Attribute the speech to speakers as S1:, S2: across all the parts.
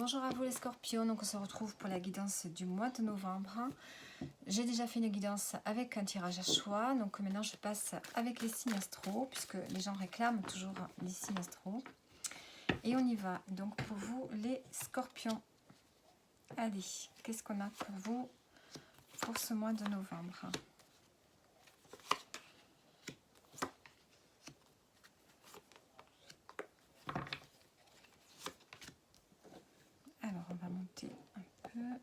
S1: Bonjour à vous les scorpions, donc on se retrouve pour la guidance du mois de novembre. J'ai déjà fait une guidance avec un tirage à choix, donc maintenant je passe avec les signes astro, puisque les gens réclament toujours les signes astro. Et on y va, donc pour vous les scorpions. Allez, qu'est-ce qu'on a pour vous pour ce mois de novembre ? Alors on va monter un peu. Là.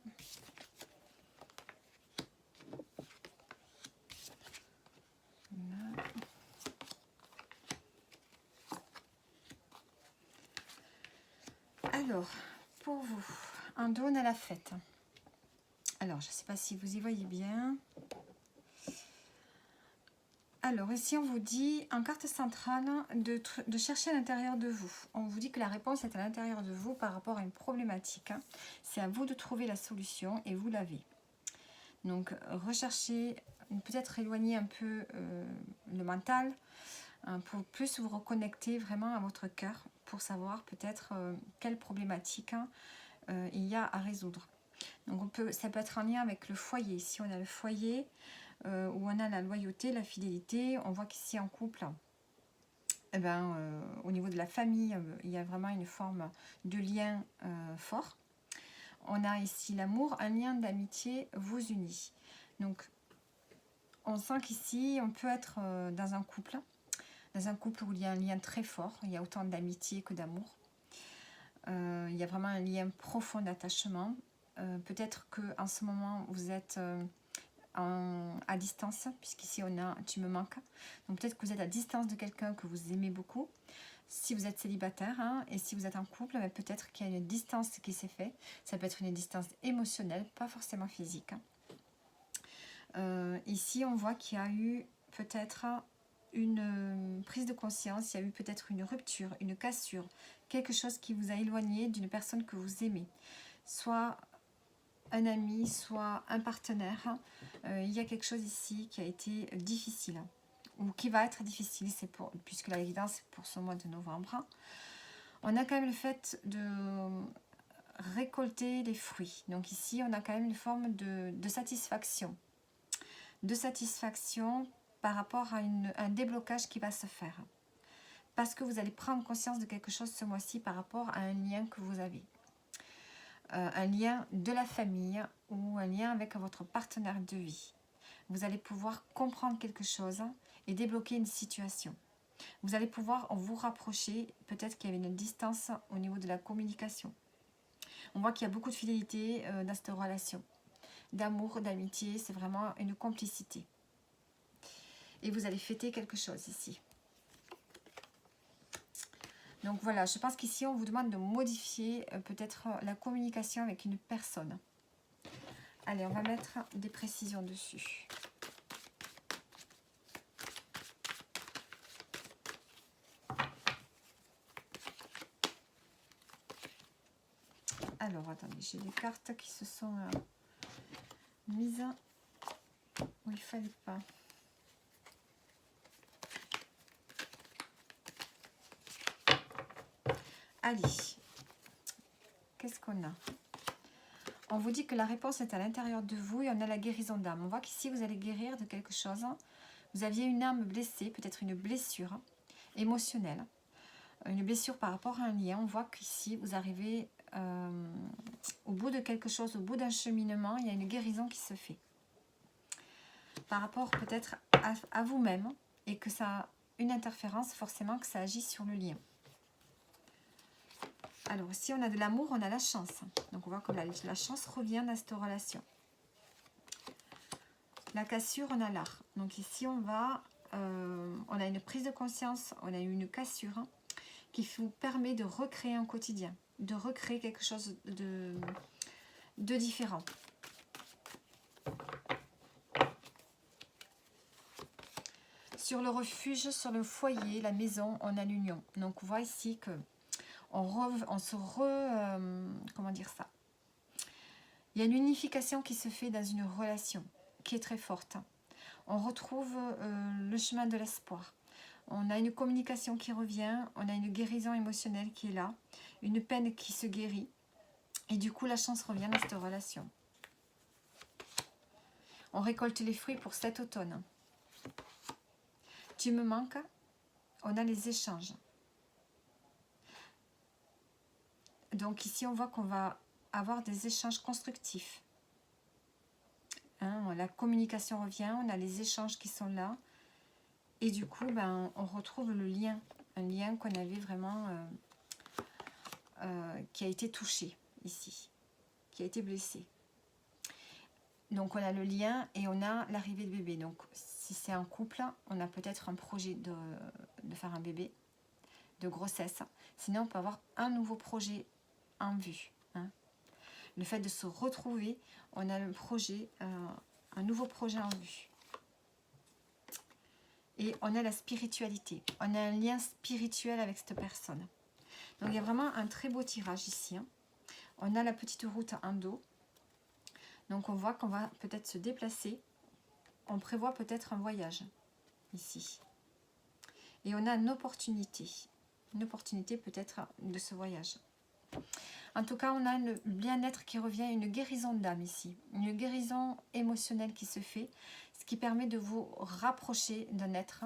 S1: Alors, pour vous, un don à la fête. Alors, je ne sais pas si vous y voyez bien. Alors, ici, on vous dit, en carte centrale, de chercher à l'intérieur de vous. On vous dit que la réponse est à l'intérieur de vous par rapport à une problématique. C'est à vous de trouver la solution et vous l'avez. Donc, recherchez, peut-être éloigner un peu le mental, pour plus vous reconnecter vraiment à votre cœur, pour savoir peut-être quelle problématique il y a à résoudre. Donc, ça peut être en lien avec le foyer. Si on a le foyer, où on a la loyauté, la fidélité, on voit qu'ici en couple, eh ben, au niveau de la famille, il y a vraiment une forme de lien fort. On a ici l'amour, un lien d'amitié vous unit. Donc, on sent qu'ici, on peut être dans un couple où il y a un lien très fort, il y a autant d'amitié que d'amour. Il y a vraiment un lien profond d'attachement. Peut-être qu'en ce moment, vous êtes à distance, puisqu'ici on a tu me manques, donc peut-être que vous êtes à distance de quelqu'un que vous aimez beaucoup, si vous êtes célibataire, et si vous êtes en couple, peut-être qu'il y a une distance qui s'est faite. Ça peut être une distance émotionnelle, pas forcément physique. Ici on voit qu'il y a eu peut-être une prise de conscience, il y a eu peut-être une rupture, une cassure, quelque chose qui vous a éloigné d'une personne que vous aimez, soit un ami, soit un partenaire. Il y a quelque chose ici qui a été difficile, ou qui va être difficile, puisque la guidance est pour ce mois de novembre. On a quand même le fait de récolter les fruits. Donc ici, on a quand même une forme de satisfaction. De satisfaction par rapport à un déblocage qui va se faire. Parce que vous allez prendre conscience de quelque chose ce mois-ci par rapport à un lien que vous avez. Un lien de la famille ou un lien avec votre partenaire de vie. Vous allez pouvoir comprendre quelque chose et débloquer une situation. Vous allez pouvoir vous rapprocher, peut-être qu'il y avait une distance au niveau de la communication. On voit qu'il y a beaucoup de fidélité dans cette relation. D'amour, d'amitié, c'est vraiment une complicité. Et vous allez fêter quelque chose ici. Donc voilà, je pense qu'ici on vous demande de modifier peut-être la communication avec une personne. Allez, on va mettre des précisions dessus. Alors, attendez, j'ai des cartes qui se sont mises où il ne fallait pas. Allez, qu'est-ce qu'on a? On vous dit que la réponse est à l'intérieur de vous et on a la guérison d'âme. On voit qu'ici, vous allez guérir de quelque chose. Vous aviez une âme blessée, peut-être une blessure émotionnelle. Une blessure par rapport à un lien. On voit qu'ici, vous arrivez au bout de quelque chose, au bout d'un cheminement. Il y a une guérison qui se fait. Par rapport peut-être à vous-même. Et que ça a une interférence, forcément que ça agit sur le lien. Alors, si on a de l'amour, on a la chance. Donc, on voit que la chance revient dans cette relation. La cassure, on a l'art. Donc, ici, on a une prise de conscience, on a une cassure qui vous permet de recréer un quotidien, de recréer quelque chose de différent. Sur le refuge, sur le foyer, la maison, on a l'union. Donc, on voit ici que comment dire ça? Il y a une unification qui se fait dans une relation qui est très forte. On retrouve le chemin de l'espoir. On a une communication qui revient, on a une guérison émotionnelle qui est là, une peine qui se guérit. Et du coup, la chance revient dans cette relation. On récolte les fruits pour cet automne. Tu me manques, on a les échanges. Donc ici, on voit qu'on va avoir des échanges constructifs. Hein, la communication revient, on a les échanges qui sont là. Et du coup, ben, on retrouve le lien. Un lien qu'on avait vraiment... qui a été touché ici. Qui a été blessé. Donc on a le lien et on a l'arrivée de bébé. Donc si c'est un couple, on a peut-être un projet de faire un bébé, de grossesse. Sinon on peut avoir un nouveau projet en vue. Hein. Le fait de se retrouver, on a le projet, un nouveau projet en vue. Et on a la spiritualité. On a un lien spirituel avec cette personne. Donc il y a vraiment un très beau tirage ici. Hein. On a la petite route en dos. Donc on voit qu'on va peut-être se déplacer. On prévoit peut-être un voyage ici. Et on a une opportunité peut-être de ce voyage. En tout cas, on a le bien-être qui revient, une guérison d'âme ici. Une guérison émotionnelle qui se fait, ce qui permet de vous rapprocher d'un être,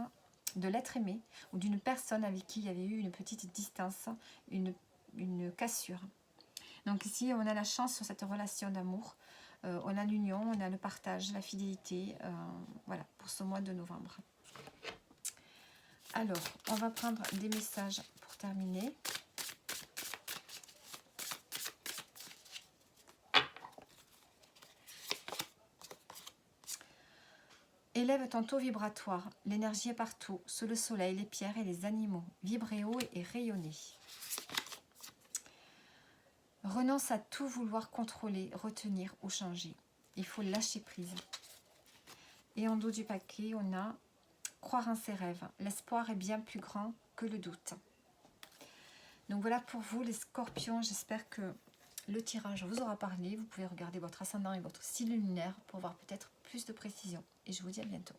S1: de l'être aimé, ou d'une personne avec qui il y avait eu une petite distance, une cassure. Donc ici, on a la chance sur cette relation d'amour. On a l'union, on a le partage, la fidélité, voilà, pour ce mois de novembre. Alors, on va prendre des messages pour terminer. Élève ton taux vibratoire, l'énergie est partout, sous le soleil, les pierres et les animaux. Vibrez haut et rayonnez. Renonce à tout vouloir contrôler, retenir ou changer. Il faut lâcher prise. Et en dos du paquet, on a croire en ses rêves. L'espoir est bien plus grand que le doute. Donc voilà pour vous les scorpions. J'espère que le tirage vous aura parlé. Vous pouvez regarder votre ascendant et votre signe lunaire pour voir peut-être plus de précision. Et je vous dis à bientôt.